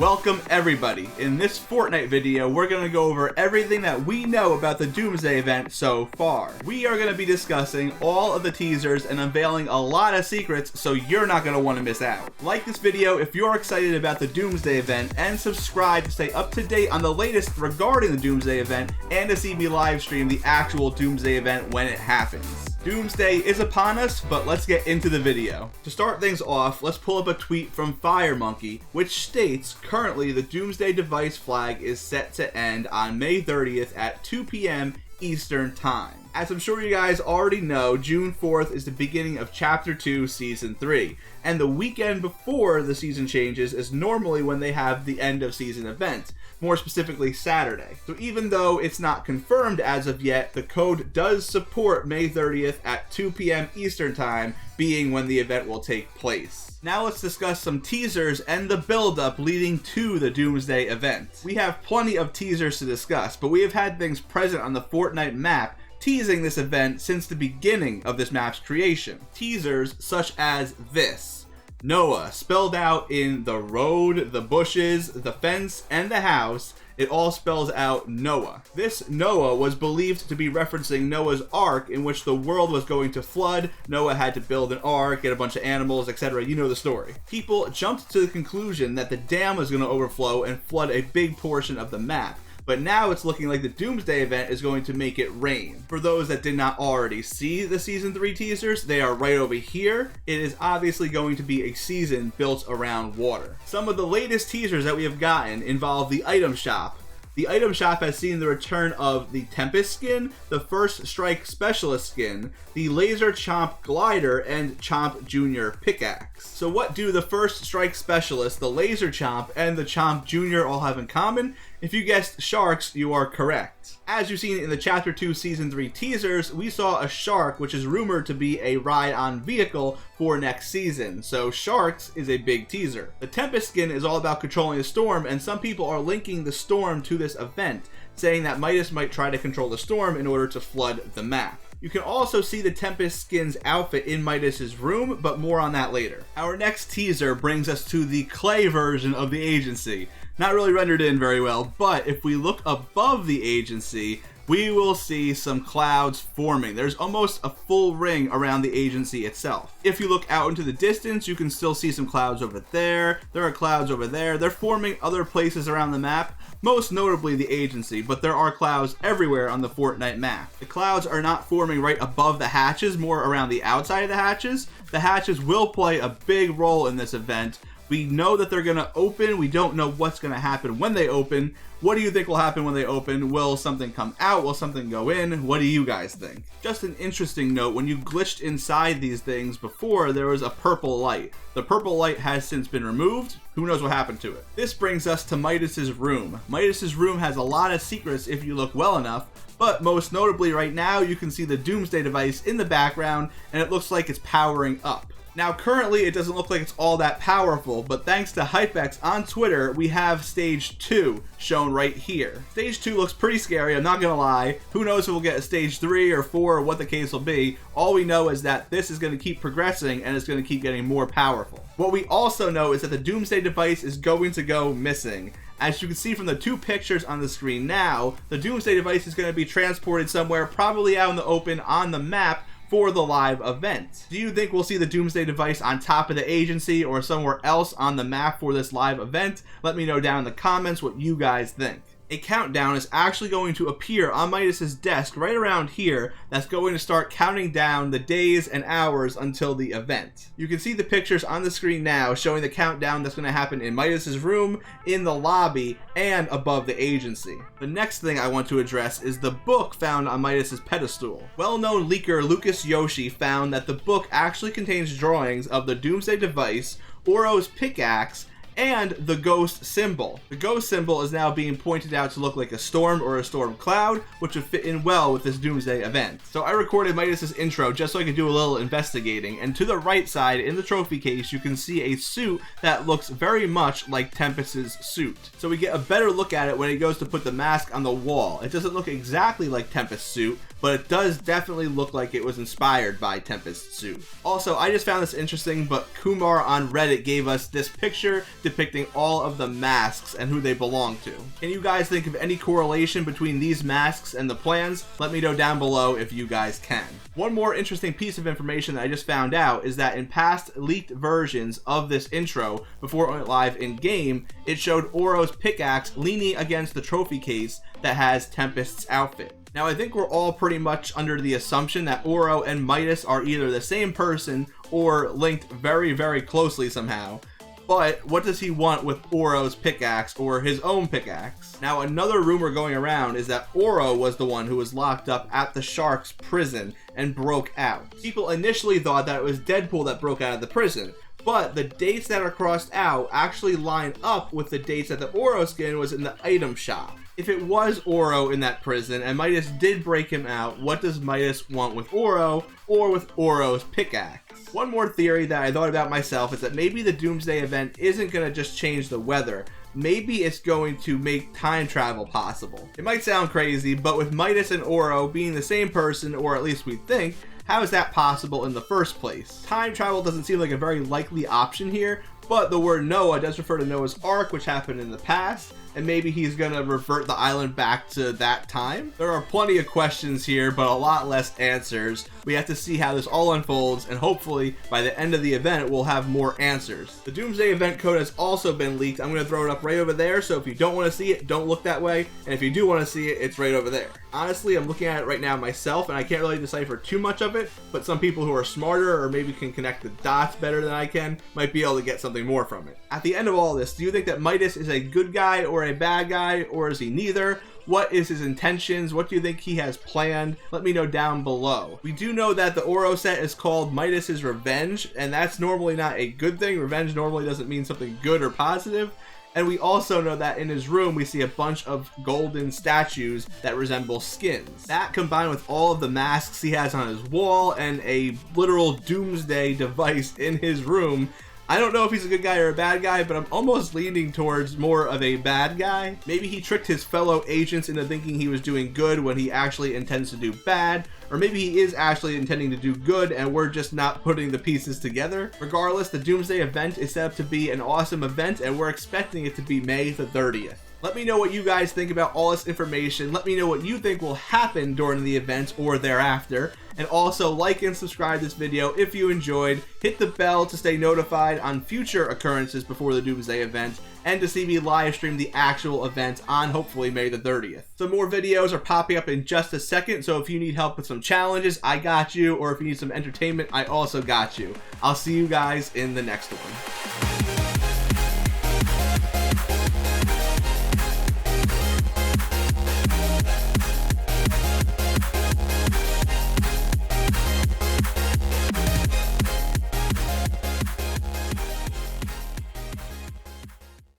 Welcome everybody. In this Fortnite video, we're going to go over everything that we know about the Doomsday event so far. We are going to be discussing all of the teasers and unveiling a lot of secrets, so you're not going to want to miss out. Like this video if you're excited about the Doomsday event, and subscribe to stay up to date on the latest regarding the Doomsday event and to see me live stream the actual Doomsday event when it happens. Doomsday is upon us, but let's get into the video. To start things off, let's pull up a tweet from FireMonkey, which states, currently the Doomsday device flag is set to end on May 30th at 2 p.m. Eastern Time. As I'm sure you guys already know, June 4th is the beginning of Chapter 2, Season 3, and the weekend before the season changes is normally when they have the end of season event, more specifically Saturday. So even though it's not confirmed as of yet, the code does support May 30th at 2 p.m. Eastern Time being when the event will take place. Now let's discuss some teasers and the build-up leading to the Doomsday event. We have plenty of teasers to discuss, but we have had things present on the Fortnite map teasing this event since the beginning of this map's creation. Teasers such as this. Noah, spelled out in the road, the bushes, the fence, and the house. It all spells out Noah. This Noah was believed to be referencing Noah's Ark, in which the world was going to flood. Noah had to build an ark, get a bunch of animals, etc. You know the story. People jumped to the conclusion that the dam was going to overflow and flood a big portion of the map. But now it's looking like the Doomsday event is going to make it rain. For those that did not already see the Season 3 teasers, they are right over here. It is obviously going to be a season built around water. Some of the latest teasers that we have gotten involve the item shop. The item shop has seen the return of the Tempest skin, the First Strike Specialist skin, the Laser Chomp glider, and Chomp Jr. pickaxe. So what do the First Strike Specialist, the Laser Chomp, and the Chomp Jr. all have in common? If you guessed sharks, you are correct. As you've seen in the Chapter 2 Season 3 teasers, we saw a shark, which is rumored to be a ride-on vehicle for next season, so sharks is a big teaser. The Tempest skin is all about controlling the storm, and some people are linking the storm to this event, saying that Midas might try to control the storm in order to flood the map. You can also see the Tempest skin's outfit in Midas's room, but more on that later. Our next teaser brings us to the clay version of the agency. Not really rendered in very well, but if we look above the agency, we will see some clouds forming. There's almost a full ring around the agency itself. If you look out into the distance, you can still see some clouds over there. There are clouds over there. They're forming other places around the map, most notably the agency, but there are clouds everywhere on the Fortnite map. The clouds are not forming right above the hatches, more around the outside of the hatches. The hatches will play a big role in this event. We know that they're going to open. We don't know what's going to happen when they open. What do you think will happen when they open? Will something come out? Will something go in? What do you guys think? Just an interesting note, when you glitched inside these things before, there was a purple light. The purple light has since been removed. Who knows what happened to it? This brings us to Midas's room. Midas's room has a lot of secrets if you look well enough, but most notably right now you can see the Doomsday device in the background, and it looks like it's powering up. Now currently it doesn't look like it's all that powerful, but thanks to Hypex on Twitter, we have Stage 2 shown right here. Stage 2 looks pretty scary, I'm not gonna lie. Who knows if we'll get a Stage 3 or 4 or what the case will be. All we know is that this is gonna keep progressing and it's gonna keep getting more powerful. What we also know is that the Doomsday device is going to go missing. As you can see from the two pictures on the screen now, the Doomsday device is gonna be transported somewhere, probably out in the open on the map, for the live event. Do you think we'll see the Doomsday device on top of the agency or somewhere else on the map for this live event? Let me know down in the comments what you guys think. A countdown is actually going to appear on Midas's desk right around here that's going to start counting down the days and hours until the event. You can see the pictures on the screen now showing the countdown that's going to happen in Midas's room, in the lobby, and above the agency. The next thing I want to address is the book found on Midas's pedestal. Well-known leaker Lucas Yoshi found that the book actually contains drawings of the Doomsday device, Oro's pickaxe, and the ghost symbol. The ghost symbol is now being pointed out to look like a storm or a storm cloud, which would fit in well with this Doomsday event. So I recorded Midas's intro just so I could do a little investigating, and to the right side in the trophy case you can see a suit that looks very much like Tempest's suit. So we get a better look at it when he goes to put the mask on the wall. It doesn't look exactly like Tempest's suit, but it does definitely look like it was inspired by Tempest's suit. Also, I just found this interesting, but Kumar on Reddit gave us this picture depicting all of the masks and who they belong to. Can you guys think of any correlation between these masks and the plans? Let me know down below if you guys can. One more interesting piece of information that I just found out is that in past leaked versions of this intro, before it went live in game, it showed Oro's pickaxe leaning against the trophy case that has Tempest's outfit. Now I think we're all pretty much under the assumption that Oro and Midas are either the same person or linked very, very closely somehow. But what does he want with Oro's pickaxe or his own pickaxe? Now another rumor going around is that Oro was the one who was locked up at the Shark's prison and broke out. People initially thought that it was Deadpool that broke out of the prison, but the dates that are crossed out actually line up with the dates that the Oro skin was in the item shop. If it was Oro in that prison and Midas did break him out, what does Midas want with Oro or with Oro's pickaxe? One more theory that I thought about myself is that maybe the Doomsday event isn't going to just change the weather. Maybe it's going to make time travel possible. It might sound crazy, but with Midas and Oro being the same person, or at least we think, how is that possible in the first place? Time travel doesn't seem like a very likely option here, but the word Noah does refer to Noah's Ark, which happened in the past, and maybe he's gonna revert the island back to that time. There are plenty of questions here, but a lot less answers. We have to see how this all unfolds, and hopefully by the end of the event we'll have more answers. The Doomsday event code has also been leaked. I'm gonna throw it up right over there, so if you don't want to see it, don't look that way, and if you do want to see it, it's right over there. Honestly, I'm looking at it right now myself, and I can't really decipher too much of it, but some people who are smarter or maybe can connect the dots better than I can might be able to get something more from it. At the end of all this, do you think that Midas is a good guy or a bad guy, or is he neither? What is his intentions? What do you think he has planned? Let me know down below. We do know that the Oro set is called Midas's Revenge, and that's normally not a good thing. Revenge normally doesn't mean something good or positive. And we also know that in his room we see a bunch of golden statues that resemble skins. That combined with all of the masks he has on his wall and a literal Doomsday device in his room, I don't know if he's a good guy or a bad guy, but I'm almost leaning towards more of a bad guy. Maybe he tricked his fellow agents into thinking he was doing good when he actually intends to do bad, or maybe he is actually intending to do good and we're just not putting the pieces together. Regardless, the Doomsday event is set up to be an awesome event and we're expecting it to be May the 30th. Let me know what you guys think about all this information. Let me know what you think will happen during the event or thereafter. And also like and subscribe this video if you enjoyed. Hit the bell to stay notified on future occurrences before the Doomsday event and to see me live stream the actual event on hopefully May the 30th. Some more videos are popping up in just a second, so if you need help with some challenges, I got you, or if you need some entertainment, I also got you. I'll see you guys in the next one.